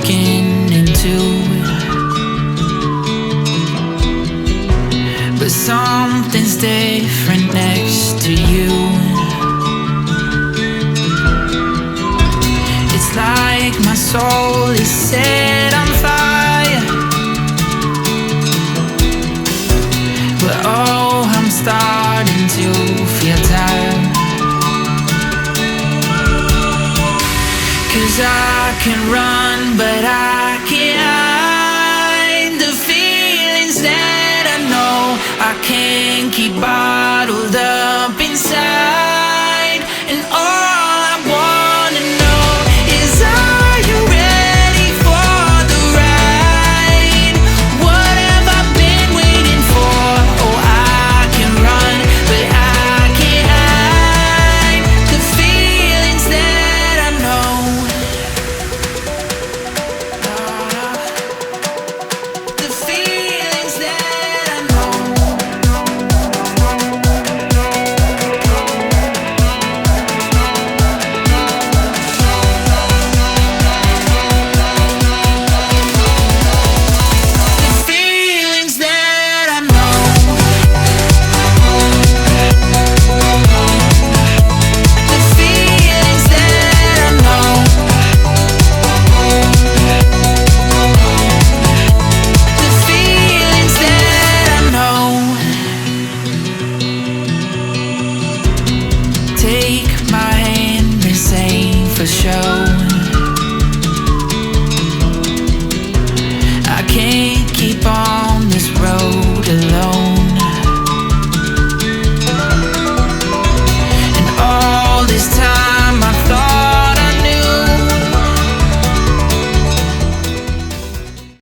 looking into it, but something's different next to you. It's like my soul is set on fire, but oh, I'm starting to feel tired. 'Cause I can run, but I can't hide the feelings that I know I can't keep bottled up inside. And all I wanna know is, are you ready for the ride? What have I been waiting for? Oh, I can run, but I can't hide the feelings that I know. The feelings that I know. The feelings that I know. The feelings that I know. The feelings that I know. Take my hand and say for sure,